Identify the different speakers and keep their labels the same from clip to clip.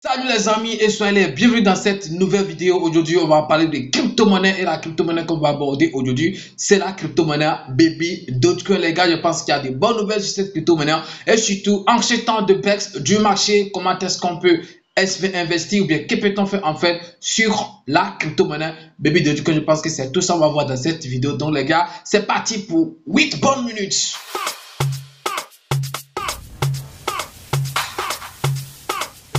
Speaker 1: Salut les amis et soyez les bienvenus dans cette nouvelle vidéo. Aujourd'hui, on va parler de crypto-monnaie et la crypto-monnaie qu'on va aborder aujourd'hui, c'est la crypto-monnaie Baby Dogecoin. Les gars, je pense qu'il y a des bonnes nouvelles sur cette crypto-monnaie et surtout en ces temps de baisse du marché, comment est-ce qu'on peut investir ou bien que peut-on faire en fait sur la crypto-monnaie Baby Dogecoin. Je pense que c'est tout ça qu'on va voir dans cette vidéo. Donc les gars, c'est parti pour 8 bonnes minutes.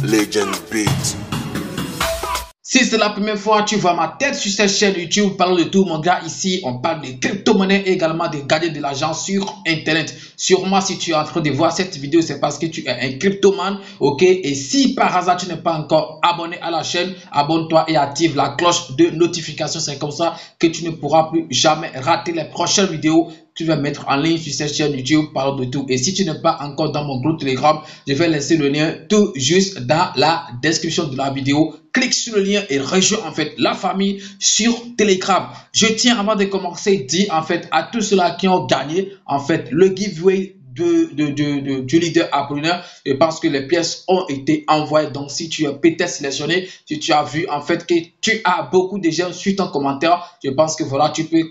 Speaker 2: Legend Beat.
Speaker 1: Si c'est la première fois que tu vois ma tête sur cette chaîne YouTube, parlons de tout mon gars. Ici, on parle de crypto-monnaie et également de gagner de l'argent sur Internet. Sûrement, si tu es en train de voir cette vidéo, c'est parce que tu es un cryptoman, ok? Et si par hasard, tu n'es pas encore abonné à la chaîne, abonne-toi et active la cloche de notification. C'est comme ça que tu ne pourras plus jamais rater les prochaines vidéos tu vas mettre en ligne sur cette chaîne YouTube, parlons de tout. Et si tu n'es pas encore dans mon groupe Telegram, je vais laisser le lien tout juste dans la description de la vidéo. Clique sur le lien et rejoins en fait la famille sur Telegram. Je tiens avant de commencer dire en fait à tous ceux-là qui ont gagné en fait le giveaway du leader appreneur. Je pense que les pièces ont été envoyées. Donc si tu as peut-être sélectionné, si tu as vu en fait que tu as beaucoup de gens sur ton commentaire, je pense que voilà, tu peux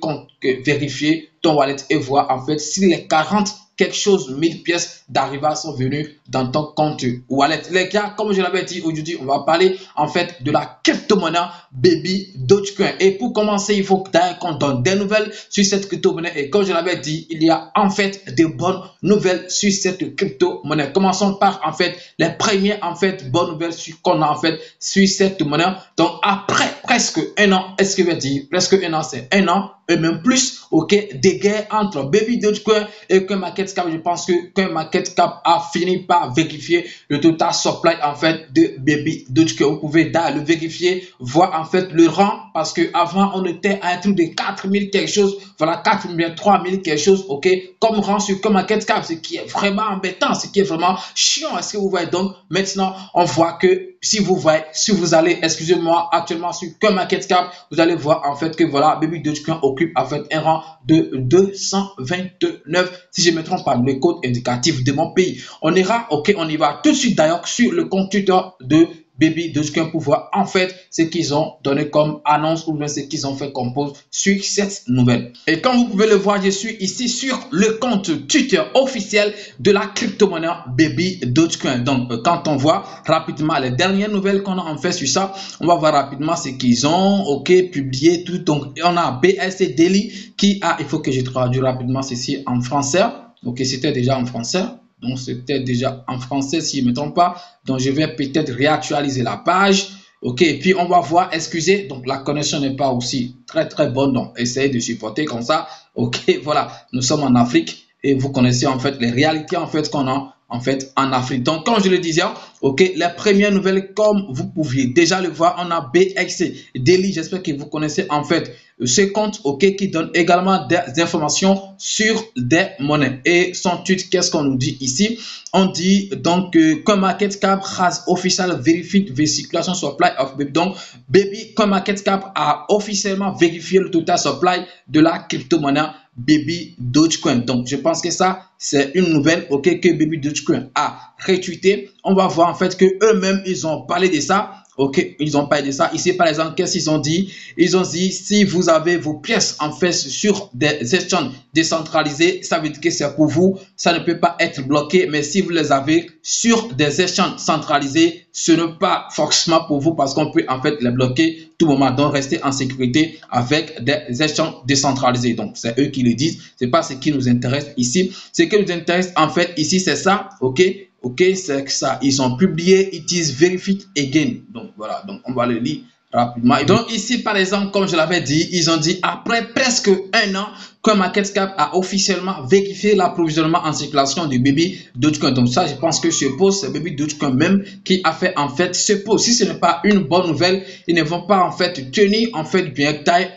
Speaker 1: vérifier ton wallet et voir en fait si les 40 quelque chose 1000 pièces d'arriva sont venues dans ton compte wallet. Les gars, comme je l'avais dit aujourd'hui, on va parler en fait de la crypto-monnaie Baby Dogecoin. Et pour commencer, il faut qu'on donne des nouvelles sur cette crypto-monnaie. Et comme je l'avais dit, il y a en fait de bonnes nouvelles sur cette crypto-monnaie. Commençons par en fait les premières en fait bonnes nouvelles qu'on a en fait sur cette monnaie. Donc après presque un an, est-ce que je vais dire presque un an, c'est un an et même plus, ok, des guerres entre Baby Dogecoin et CoinMarketCap. Je pense que CoinMarketCap a fini par vérifier le total supply en fait de Baby Dogecoin. Vous pouvez le vérifier, voir en fait le rang, parce que avant on était à un truc de 4000 quelque chose, voilà 4000, 3000 quelque chose, ok, comme rang sur CoinMarketCap, ce qui est vraiment embêtant, ce qui est vraiment chiant. Est-ce que vous voyez? Donc maintenant on voit que si vous allez, excusez-moi, actuellement sur CoinMarketCap, vous allez voir en fait que voilà, Baby Dogecoin occupe en fait un rang de 229, si je ne me trompe pas, le code indicatif de mon pays. On ira, ok, on y va tout de suite d'ailleurs sur le compte Twitter de Baby Dogecoin pour voir en fait ce qu'ils ont donné comme annonce ou bien ce qu'ils ont fait comme post sur cette nouvelle. Et comme vous pouvez le voir, je suis ici sur le compte Twitter officiel de la crypto-monnaie Baby Dogecoin. Donc quand on voit rapidement les dernières nouvelles qu'on a en fait sur ça, on va voir rapidement ce qu'ils ont, ok, publié tout. Donc on a BSC Daily qui a, il faut que je traduise rapidement ceci en français. Ok, c'était déjà en français. Donc, c'était déjà en français, si je ne me trompe pas. Donc, je vais peut-être réactualiser la page. OK, et puis on va voir, excusez, donc la connexion n'est pas aussi très bonne. Donc, essayez de supporter comme ça. OK, voilà, nous sommes en Afrique et vous connaissez en fait les réalités en fait qu'on a en fait en Afrique. Donc, comme je le disais, OK, les premières nouvelles, comme vous pouviez déjà le voir, on a BXC Daily. J'espère que vous connaissez en fait ce compte, OK, qui donne également des informations sur des monnaies. Et son tweet, qu'est-ce qu'on nous dit ici? On dit donc que CoinMarketCap has officially verified the circulation supply of Baby. Donc, CoinMarketCap a officiellement vérifié le total supply de la crypto-monnaie Baby Dogecoin. Donc, je pense que ça, c'est une nouvelle, ok, que Baby Dogecoin a retweeté. On va voir en fait que eux-mêmes, ils ont parlé de ça. Ok, ils ont parlé de ça. Ici, par exemple, qu'est-ce qu'ils ont dit? Ils ont dit, si vous avez vos pièces en fait sur des exchanges décentralisés, ça veut dire que c'est pour vous. Ça ne peut pas être bloqué. Mais si vous les avez sur des exchanges centralisés, ce n'est pas forcément pour vous parce qu'on peut en fait les bloquer tout moment. Donc, restez en sécurité avec des échanges décentralisés. Donc, c'est eux qui le disent. C'est pas ce qui nous intéresse ici. Ce qui nous intéresse en fait ici, c'est ça. Ok. Ok, c'est que ça. Ils ont publié It is verified again. Donc, voilà. Donc, on va le lire rapidement. Et donc, ici, par exemple, comme je l'avais dit, ils ont dit après presque un an, CoinMarketCap a officiellement vérifié l'approvisionnement en circulation du Baby Dogecoin. Donc, ça, je pense que ce post, c'est Baby Dogecoin même qui a fait en fait ce post. Si ce n'est pas une bonne nouvelle, ils ne vont pas en fait tenir en fait bien taille,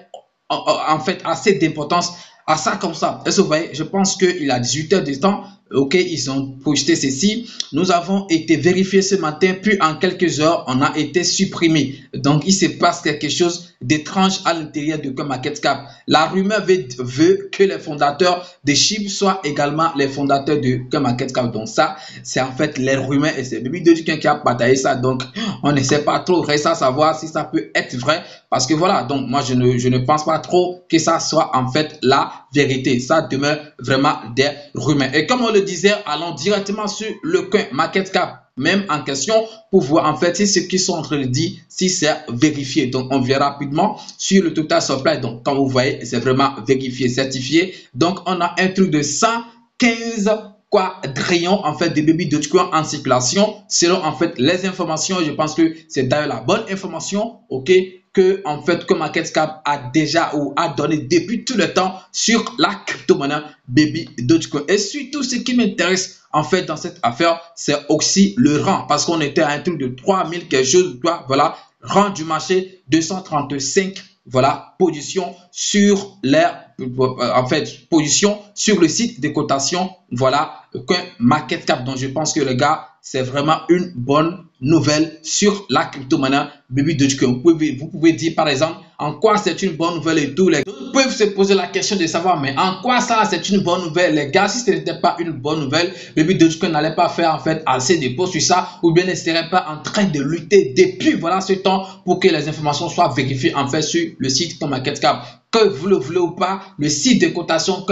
Speaker 1: en fait assez d'importance à ça comme ça. Est-ce que vous voyez? Je pense qu'il a 18 heures de temps. Ok, ils ont posté ceci. Nous avons été vérifiés ce matin, puis en quelques heures, on a été supprimé. Donc, il se passe quelque chose d'étrange à l'intérieur de CoinMarketCap. La rumeur veut que les fondateurs de SHIB soient également les fondateurs de CoinMarketCap. Donc ça, c'est en fait les rumeurs et c'est Baby Dogecoin qui a partagé ça. Donc on ne sait pas trop, reste à savoir si ça peut être vrai. Parce que voilà, donc moi je ne pense pas trop que ça soit en fait la vérité. Ça demeure vraiment des rumeurs. Et comme on le disait, allons directement sur le CoinMarketCap même en question pour voir en fait si ce qu'ils sont en train de dire, si c'est vérifié. Donc on vient rapidement sur le total supply. Donc comme vous voyez, c'est vraiment vérifié, certifié. Donc on a un truc de 115 quadrillions en fait de Baby Dogecoin en circulation selon en fait les informations. Je pense que c'est d'ailleurs la bonne information, ok, que en fait CoinMarketCap a déjà ou a donné depuis tout le temps sur la crypto-monnaie Baby Dogecoin. Et surtout ce qui m'intéresse en fait dans cette affaire, c'est aussi le rang, parce qu'on était à un truc de 3000 quelque chose, voilà, rang du marché 235, voilà, position sur les en fait position sur le site de cotation, voilà, CoinMarketCap. Donc je pense que les gars, c'est vraiment une bonne nouvelle sur la crypto-monnaie Baby Dogecoin. Vous pouvez dire par exemple en quoi c'est une bonne nouvelle et tout. Les gens peuvent se poser la question de savoir mais en quoi ça c'est une bonne nouvelle les gars. Si ce n'était pas une bonne nouvelle, Baby Dogecoin n'allait pas faire en fait assez de posts sur ça, ou bien ne serait pas en train de lutter depuis voilà ce temps pour que les informations soient vérifiées en fait sur le site CoinMarketCap. Que vous le voulez ou pas, le site de cotation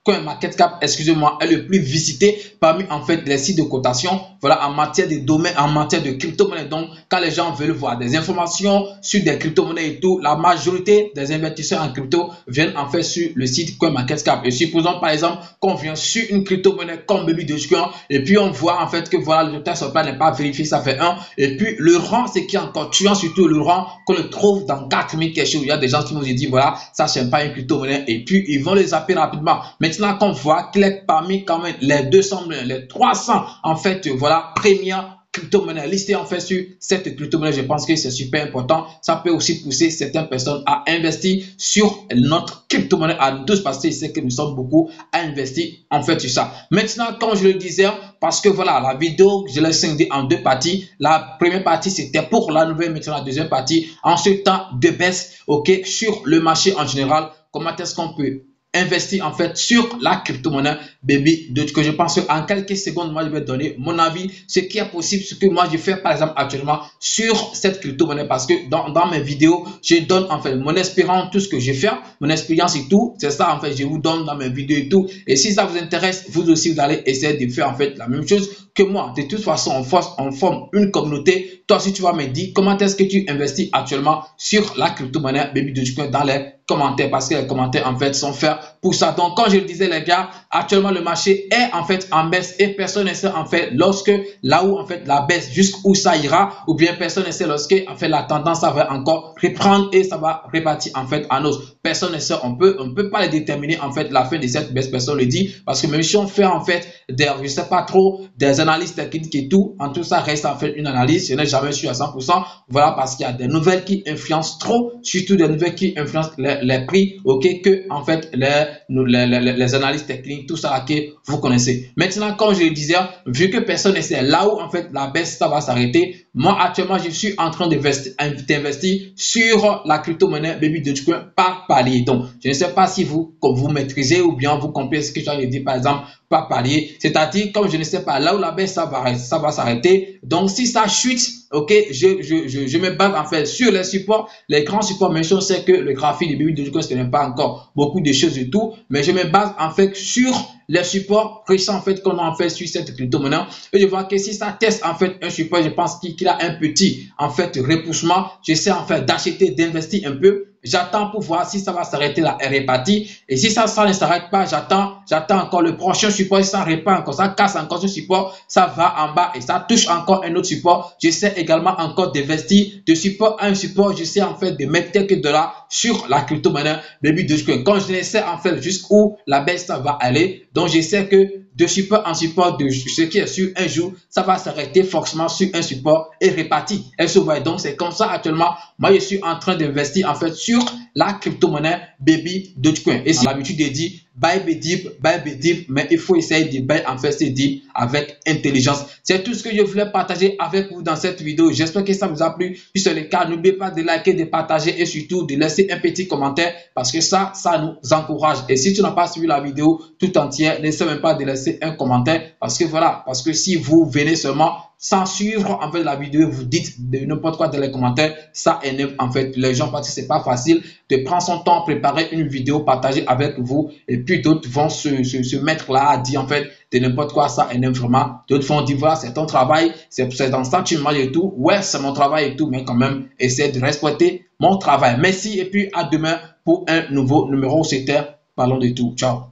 Speaker 1: CoinMarketCap, excusez-moi, est le plus visité parmi en fait les sites de cotation, voilà, en matière de domaine, en matière de crypto-monnaie. Donc quand les gens veulent voir des informations sur des crypto-monnaies et tout, la majorité des investisseurs en crypto viennent en fait sur le site CoinMarketCap. Et supposons par exemple qu'on vient sur une crypto-monnaie comme Baby Dogecoin et puis on voit en fait que voilà, le total supply n'est pas vérifié, ça fait 1. Et puis le rang, c'est qui est encore tuant, surtout le rang qu'on le trouve dans 4000 quelque chose. Il y a des gens qui nous disent voilà, ça c'est pas une crypto-monnaie et puis ils vont les zapper rapidement. Maintenant qu'on voit qu'il est parmi quand même les 200 millions, les 300 en fait voilà premières crypto-monnaie listée en fait sur cette crypto-monnaie, je pense que c'est super important. Ça peut aussi pousser certaines personnes à investir sur notre crypto-monnaie à nous tous, parce que c'est que nous sommes beaucoup à investir en fait sur ça. Maintenant, comme je le disais, parce que voilà, la vidéo, je l'ai scindée en deux parties. La première partie, c'était pour la nouvelle, maintenant la deuxième partie, en ce temps de baisse, ok, sur le marché en général, comment est-ce qu'on peut investir en fait sur la crypto-monnaie Baby Dogecoin. Je pense qu'en quelques secondes, moi je vais donner mon avis, ce qui est possible, ce que moi je fais par exemple actuellement sur cette crypto-monnaie, parce que dans mes vidéos, je donne en fait mon expérience, tout ce que je fais, mon expérience et tout, c'est ça en fait, je vous donne dans mes vidéos et tout. Et si ça vous intéresse, vous aussi vous allez essayer de faire en fait la même chose que moi. De toute façon, on forme une communauté. Toi, si tu vas me dire comment est-ce que tu investis actuellement sur la crypto-monnaie Baby Dogecoin dans les commentaires, parce que les commentaires en fait sont faits pour ça. Donc comme je le disais les gars, actuellement le marché est en fait en baisse et personne ne sait en fait lorsque là où en fait la baisse jusqu'où ça ira, ou bien personne ne sait lorsque en fait la tendance ça va encore reprendre et ça va repartir en fait en hausse. Personne ne sait, on peut pas le déterminer en fait la fin de cette baisse, personne ne le dit, parce que même si on fait en fait des, je sais pas trop, des analyses techniques et tout, en tout ça reste en fait une analyse, je n'ai jamais su à 100%, voilà, parce qu'il y a des nouvelles qui influencent trop, surtout des nouvelles qui influencent les prix, ok, que en fait les analyses techniques, tout ça que vous connaissez. Maintenant, comme je le disais, vu que personne ne sait là où en fait la baisse ça va s'arrêter, moi actuellement je suis en train d'investir sur la crypto-monnaie Baby Dogecoin par palier. Donc je ne sais pas si vous maîtrisez ou bien vous comprenez ce que je viens de dire par exemple par palier, c'est-à-dire comme je ne sais pas là où la baisse ça va s'arrêter, donc si ça chute, ok, je me base en fait sur les supports, les grands supports, mais je sais que le graphique de Baby Dogecoin ce n'est pas encore beaucoup de choses et tout, mais je me base en fait sur les supports récents en fait qu'on a en fait sur cette crypto-monnaie, et je vois que si ça teste en fait un support, je pense qu'il a un petit en fait repoussement, j'essaie en fait d'acheter, d'investir un peu. J'attends pour voir si ça va s'arrêter là et repartir. Et si ça ne s'arrête pas, j'attends encore le prochain support. Si ça répand encore, ça casse encore ce support, ça va en bas et ça touche encore un autre support. J'essaie également encore d'investir de support à un support. J'essaie en fait de mettre quelques dollars sur la crypto-monnaie Baby Dogecoin. Quand je essaie en fait jusqu'où la baisse ça va aller, donc j'essaie que de support en support, de ce qui est sur un jour, ça va s'arrêter forcément sur un support et repartir. Elle se voit. Donc c'est comme ça actuellement. Moi je suis en train d'investir en fait sur la crypto-monnaie Baby Dogecoin. Et si l'habitude de dire buy deep, mais il faut essayer de buy en fait ces deep avec intelligence. C'est tout ce que je voulais partager avec vous dans cette vidéo. J'espère que ça vous a plu. Si c'est le cas, n'oubliez pas de liker, de partager et surtout de laisser un petit commentaire parce que ça nous encourage. Et si tu n'as pas suivi la vidéo tout entière, n'essaie même pas de laisser un commentaire parce que voilà, parce que si vous venez seulement sans suivre en fait la vidéo, vous dites de n'importe quoi dans les commentaires, ça énerve en fait les gens parce que c'est pas facile de prendre son temps, préparer une vidéo, partager avec vous et puis d'autres vont se mettre là à dire en fait de n'importe quoi, ça énerve vraiment. D'autres vont dire voilà, c'est ton travail, c'est dans ça que tu manges et tout. Ouais, c'est mon travail et tout, mais quand même, essaie de respecter mon travail. Merci et puis à demain pour un nouveau numéro. C'était Parlons de tout. Ciao.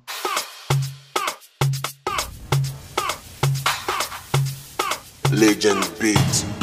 Speaker 2: Legend Beat.